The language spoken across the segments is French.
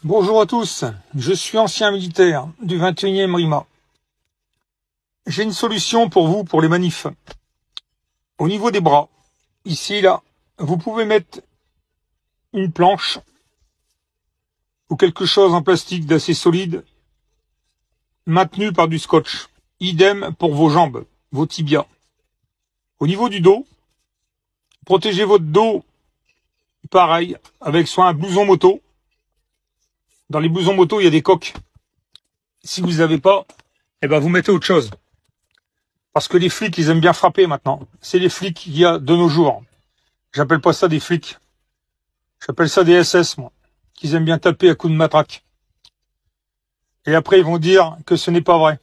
Bonjour à tous, je suis ancien militaire du 21e RIMA. J'ai une solution pour vous, pour les manifs. Au niveau des bras, ici, là, vous pouvez mettre une planche ou quelque chose en plastique d'assez solide, maintenu par du scotch. Idem pour vos jambes, vos tibias. Au niveau du dos, protégez votre dos, pareil, avec soit un blouson moto. Dans les blousons moto, il y a des coques. Si vous n'avez pas, eh ben vous mettez autre chose. Parce que les flics, ils aiment bien frapper maintenant. C'est les flics qu'il y a de nos jours. J'appelle pas ça des flics. J'appelle ça des SS, moi. Qu'ils aiment bien taper à coups de matraque. Et après, ils vont dire que ce n'est pas vrai.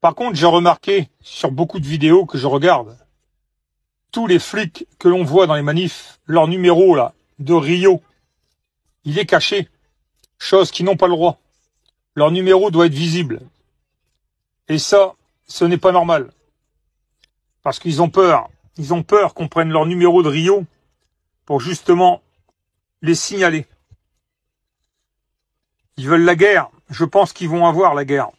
Par contre, j'ai remarqué sur beaucoup de vidéos que je regarde, tous les flics que l'on voit dans les manifs, leur numéro, là, de Rio, il est caché. Chose qu'ils n'ont pas le droit. Leur numéro doit être visible. Et ça, ce n'est pas normal. Parce qu'ils ont peur. Ils ont peur qu'on prenne leur numéro de Rio pour justement les signaler. Ils veulent la guerre. Je pense qu'ils vont avoir la guerre.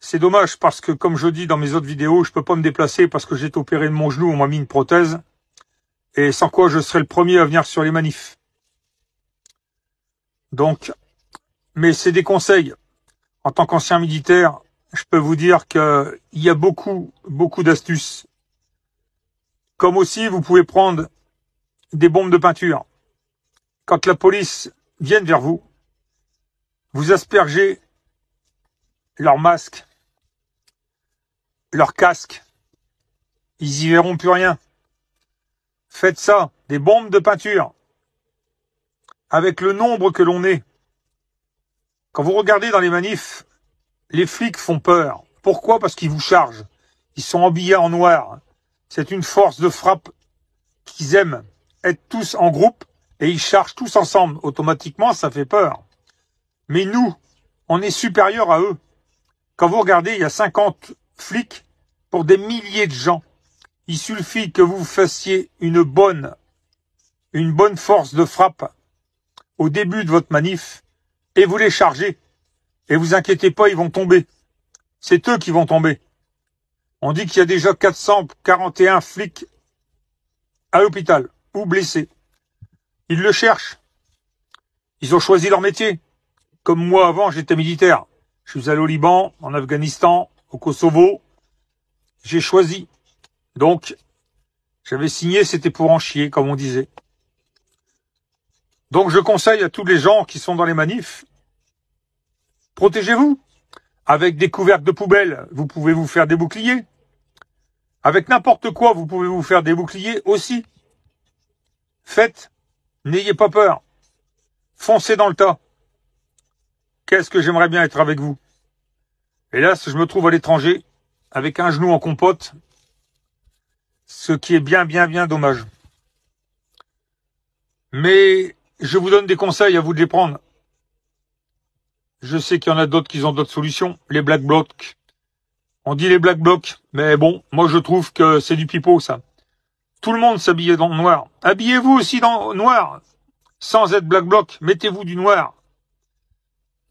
C'est dommage parce que, comme je dis dans mes autres vidéos, je peux pas me déplacer parce que j'ai été opéré de mon genou, on m'a mis une prothèse. Et sans quoi je serais le premier à venir sur les manifs. Donc, mais c'est des conseils. En tant qu'ancien militaire, je peux vous dire qu'il y a beaucoup d'astuces. Comme aussi, vous pouvez prendre des bombes de peinture. Quand la police vient vers vous, vous aspergez leur masque, leur casque. Ils y verront plus rien. Faites ça, des bombes de peinture. Avec le nombre que l'on est. Quand vous regardez dans les manifs, les flics font peur. Pourquoi? Parce qu'ils vous chargent. Ils sont habillés en noir. C'est une force de frappe qu'ils aiment. Être tous en groupe et ils chargent tous ensemble. Automatiquement, ça fait peur. Mais nous, on est supérieurs à eux. Quand vous regardez, il y a 50 flics pour des milliers de gens. Il suffit que vous fassiez une bonne force de frappe au début de votre manif et vous les chargez. Et vous inquiétez pas, ils vont tomber. C'est eux qui vont tomber. On dit qu'il y a déjà 441 flics à l'hôpital ou blessés. Ils le cherchent. Ils ont choisi leur métier. Comme moi avant, j'étais militaire. Je suis allé au Liban, en Afghanistan, au Kosovo. J'ai choisi. Donc, j'avais signé, c'était pour en chier, comme on disait. Donc, je conseille à tous les gens qui sont dans les manifs, protégez-vous. Avec des couvercles de poubelle, vous pouvez vous faire des boucliers. Avec n'importe quoi, vous pouvez vous faire des boucliers aussi. Faites, n'ayez pas peur. Foncez dans le tas. Qu'est-ce que j'aimerais bien être avec vous. Hélas, je me trouve à l'étranger, avec un genou en compote, ce qui est bien dommage. Mais je vous donne des conseils, à vous de les prendre. Je sais qu'il y en a d'autres qui ont d'autres solutions. Les black blocs. On dit les black blocs, mais bon, moi je trouve que c'est du pipeau, ça. Tout le monde s'habille dans le noir. Habillez-vous aussi dans le noir, sans être black bloc. Mettez-vous du noir.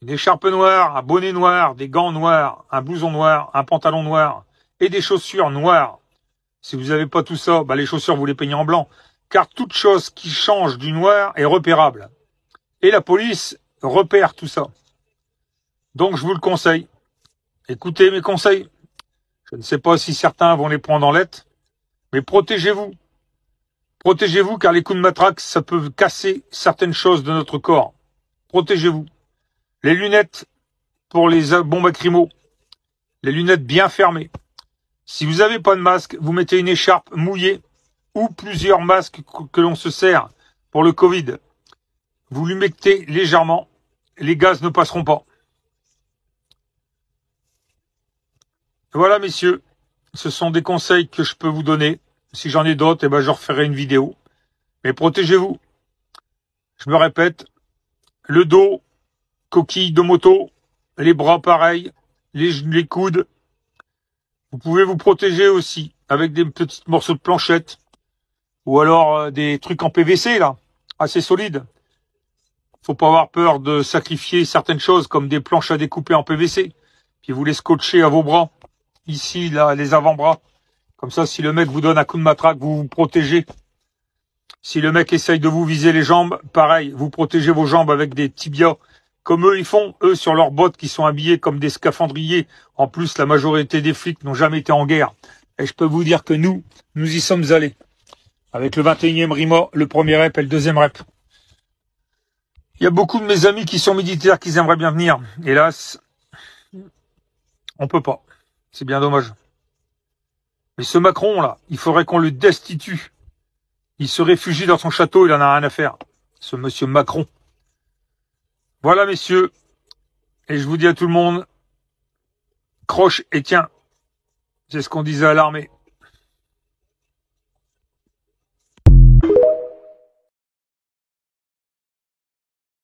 Une écharpe noire, un bonnet noir, des gants noirs, un blouson noir, un pantalon noir et des chaussures noires. Si vous n'avez pas tout ça, les chaussures, vous les peignez en blanc. Car toute chose qui change du noir est repérable. Et la police repère tout ça. Donc, je vous le conseille. Écoutez mes conseils. Je ne sais pas si certains vont les prendre en lettres, mais protégez-vous. Protégez-vous car les coups de matraque, ça peut casser certaines choses de notre corps. Protégez-vous. Les lunettes pour les bombes lacrymo. Les lunettes bien fermées. Si vous n'avez pas de masque, vous mettez une écharpe mouillée ou plusieurs masques que l'on se sert pour le Covid. Vous lui mettez légèrement. Les gaz ne passeront pas. Voilà, messieurs, ce sont des conseils que je peux vous donner. Si j'en ai d'autres, je referai une vidéo. Mais protégez-vous. Je me répète, le dos, coquille de moto, les bras pareils, les coudes. Vous pouvez vous protéger aussi avec des petits morceaux de planchette ou alors des trucs en PVC, là, assez solides. Faut pas avoir peur de sacrifier certaines choses comme des planches à découper en PVC. Puis vous les scotchez à vos bras. Ici, là, les avant-bras. Comme ça, si le mec vous donne un coup de matraque, vous vous protégez. Si le mec essaye de vous viser les jambes, pareil, vous protégez vos jambes avec des tibias. Comme eux, ils font, eux, sur leurs bottes qui sont habillés comme des scaphandriers. En plus, la majorité des flics n'ont jamais été en guerre. Et je peux vous dire que nous y sommes allés. Avec le 21e RIMA, le premier rep et le deuxième rep. Il y a beaucoup de mes amis qui sont militaires qui aimeraient bien venir. Hélas, on peut pas. C'est bien dommage. Mais ce Macron, là, il faudrait qu'on le destitue. Il se réfugie dans son château, il en a rien à faire. Ce monsieur Macron. Voilà, messieurs. Et je vous dis à tout le monde, croche et tiens. C'est ce qu'on disait à l'armée.